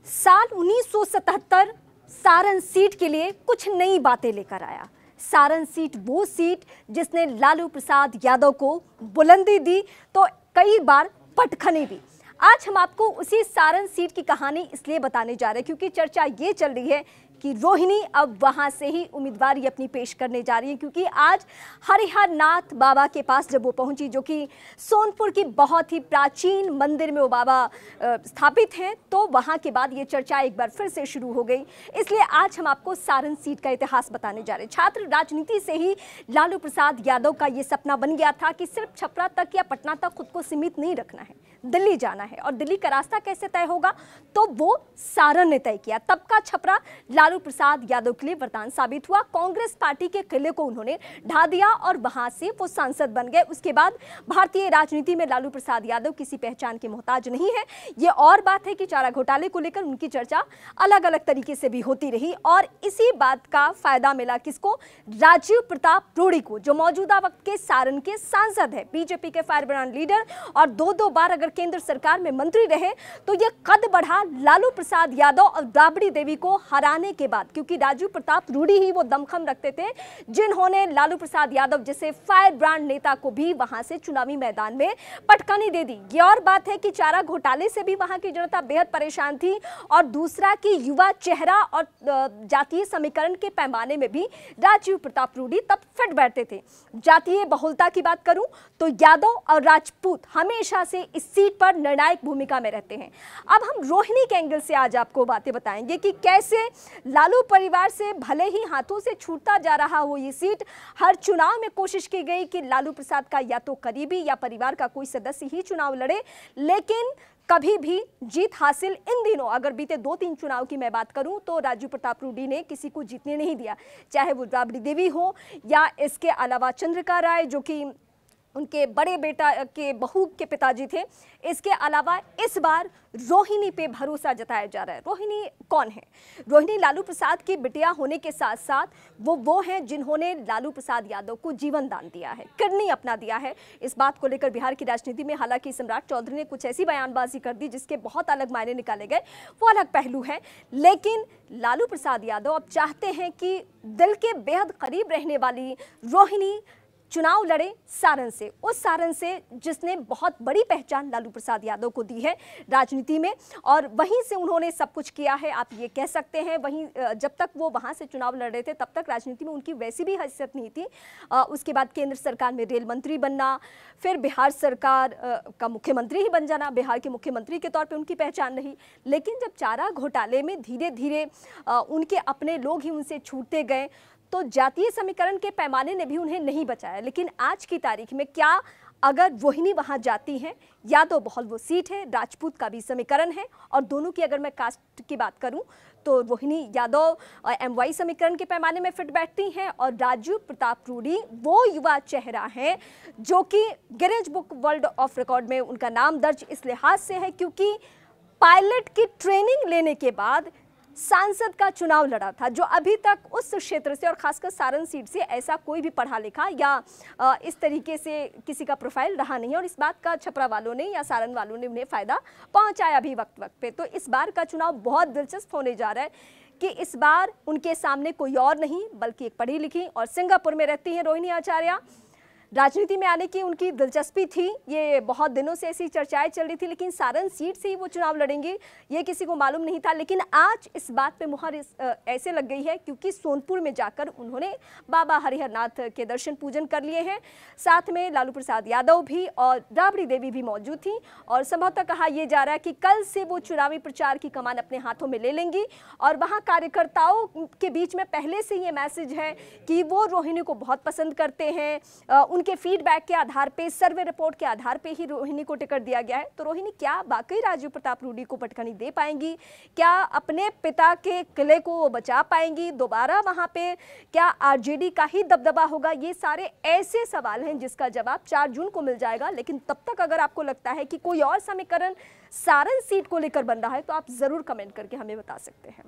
साल 1977 सारण सीट के लिए कुछ नई बातें लेकर आया। सारण सीट वो सीट जिसने लालू प्रसाद यादव को बुलंदी दी तो कई बार पटखनी भी। आज हम आपको उसी सारण सीट की कहानी इसलिए बताने जा रहे हैं क्योंकि चर्चा ये चल रही है कि रोहिणी अब वहां से ही उम्मीदवारी अपनी पेश करने जा रही है, क्योंकि आज हरिहर नाथ बाबा के पास जब वो पहुंची, जो कि सोनपुर की बहुत ही प्राचीन मंदिर में वो बाबा स्थापित हैं, तो वहां के बाद ये चर्चा एक बार फिर से शुरू हो गई। इसलिए आज हम आपको सारण सीट का इतिहास बताने जा रहे हैं। छात्र राजनीति से ही लालू प्रसाद यादव का ये सपना बन गया था कि सिर्फ छपरा तक या पटना तक खुद को सीमित नहीं रखना है, दिल्ली जाना है। और दिल्ली का रास्ता कैसे तय होगा, तो वो सारण ने तय किया। तब का छपरा लालू प्रसाद यादव के लिए वरदान साबित हुआ। कांग्रेस पार्टी के किले को उन्होंने ढा दिया और वहां से वो सांसद बन गए। उसके बाद भारतीय राजनीति में लालू प्रसाद यादव किसी पहचान के मोहताज नहीं है। ये और बात है कि चारा घोटाले को लेकर उनकी चर्चा अलग अलग तरीके से भी होती रही और इसी बात का फायदा मिला किसको, राजीव प्रताप रूडी को, जो मौजूदा वक्त के सारण के सांसद है, बीजेपी के फायर ब्रांड लीडर और दो बार अगर केंद्र सरकार में मंत्री रहे। तो ये कद बढ़ा लालू प्रसाद यादव और राबड़ी देवी को हराने के बाद, क्योंकि राजीव प्रताप रूडी ही वो दमखम रखते थे जिन्होंने लालू प्रसाद यादव जैसे फायर ब्रांड नेता को भी वहां से चुनावी मैदान में पटकनी दे दी। ये और बात है कि चारा घोटाले से भी वहां की जनता बेहद परेशान थी और दूसरा कि युवा चेहरा और जातीय समीकरण के पैमाने में भी राजीव प्रताप रूडी तब फिट बैठते थे। जातीय बहुलता की बात करूं तो यादव और राजपूत हमेशा से इस सीट पर निर्णायक भूमिका में रहते हैं। अब हम रोहिणी के एंगल से आज आपको बातें बताएंगे कि कैसे लालू परिवार से भले ही हाथों से छूटता जा रहा हो ये सीट, हर चुनाव में कोशिश की गई कि लालू प्रसाद का या तो करीबी या परिवार का कोई सदस्य ही चुनाव लड़े, लेकिन कभी भी जीत हासिल इन दिनों, अगर बीते 2-3 चुनाव की मैं बात करूं तो राजीव प्रताप रूडी ने किसी को जीतने नहीं दिया, चाहे वो राबड़ी देवी हो या इसके अलावा चंद्रिका राय जो कि उनके बड़े बेटा के बहू के पिताजी थे। इसके अलावा इस बार रोहिणी पे भरोसा जताया जा रहा है। रोहिणी कौन है? रोहिणी लालू प्रसाद की बिटिया होने के साथ साथ वो हैं जिन्होंने लालू प्रसाद यादव को जीवन दान दिया है, किडनी अपना दिया है। इस बात को लेकर बिहार की राजनीति में हालांकि सम्राट चौधरी ने कुछ ऐसी बयानबाजी कर दी जिसके बहुत अलग मायने निकाले गए, वो अलग पहलू है। लेकिन लालू प्रसाद यादव अब चाहते हैं कि दिल के बेहद करीब रहने वाली रोहिणी चुनाव लड़े सारण से, उस सारण से जिसने बहुत बड़ी पहचान लालू प्रसाद यादव को दी है राजनीति में, और वहीं से उन्होंने सब कुछ किया है, आप ये कह सकते हैं। वहीं जब तक वो वहां से चुनाव लड़ रहे थे तब तक राजनीति में उनकी वैसी भी हैसियत नहीं थी। उसके बाद केंद्र सरकार में रेल मंत्री बनना, फिर बिहार सरकार का मुख्यमंत्री ही बन जाना, बिहार के मुख्यमंत्री के तौर पर उनकी पहचान रही। लेकिन जब चारा घोटाले में धीरे धीरे उनके अपने लोग ही उनसे छूटते गए तो जातीय समीकरण के पैमाने ने भी उन्हें नहीं बचाया। लेकिन आज की तारीख में क्या अगर रोहिणी वहां जाती हैं, यादव बहुल वो सीट है, राजपूत का भी समीकरण है और दोनों की अगर मैं कास्ट की बात करूं तो रोहिणी यादव MY समीकरण के पैमाने में फिट बैठती हैं और राजीव प्रताप रूडी वो युवा चेहरा है जो कि Guinness book world of record में उनका नाम दर्ज इस लिहाज से है क्योंकि पायलट की ट्रेनिंग लेने के बाद सांसद का चुनाव लड़ा था, जो अभी तक उस क्षेत्र से और खासकर सारण सीट से ऐसा कोई भी पढ़ा लिखा या इस तरीके से किसी का प्रोफाइल रहा नहीं है। और इस बात का छपरा वालों ने या सारण वालों ने उन्हें फायदा पहुंचाया भी वक्त पे। तो इस बार का चुनाव बहुत दिलचस्प होने जा रहा है कि इस बार उनके सामने कोई और नहीं बल्कि एक पढ़ी लिखी और सिंगापुर में रहती हैं रोहिणी आचार्य। राजनीति में आने की उनकी दिलचस्पी थी, ये बहुत दिनों से ऐसी चर्चाएं चल रही थी, लेकिन सारण सीट से ही वो चुनाव लड़ेंगे ये किसी को मालूम नहीं था। लेकिन आज इस बात पे मुहर ऐसे लग गई है क्योंकि सोनपुर में जाकर उन्होंने बाबा हरिहर नाथ के दर्शन पूजन कर लिए हैं। साथ में लालू प्रसाद यादव भी और राबड़ी देवी भी मौजूद थी और संभवतः कहा यह जा रहा है कि कल से वो चुनावी प्रचार की कमान अपने हाथों में ले लेंगी और वहाँ कार्यकर्ताओं के बीच में पहले से ये मैसेज है कि वो रोहिणी को बहुत पसंद करते हैं। उनके फीडबैक के आधार पे, सर्वे रिपोर्ट के आधार पे ही रोहिणी को टिकट दिया गया है। तो रोहिणी क्या वाकई राजीव प्रताप रूडी को पटखनी दे पाएंगी? क्या अपने पिता के किले को बचा पाएंगी? दोबारा वहां पे क्या आरजेडी का ही दबदबा होगा? ये सारे ऐसे सवाल हैं जिसका जवाब 4 जून को मिल जाएगा। लेकिन तब तक अगर आपको लगता है कि कोई और समीकरण सारण सीट को लेकर बन रहा है तो आप जरूर कमेंट करके हमें बता सकते हैं।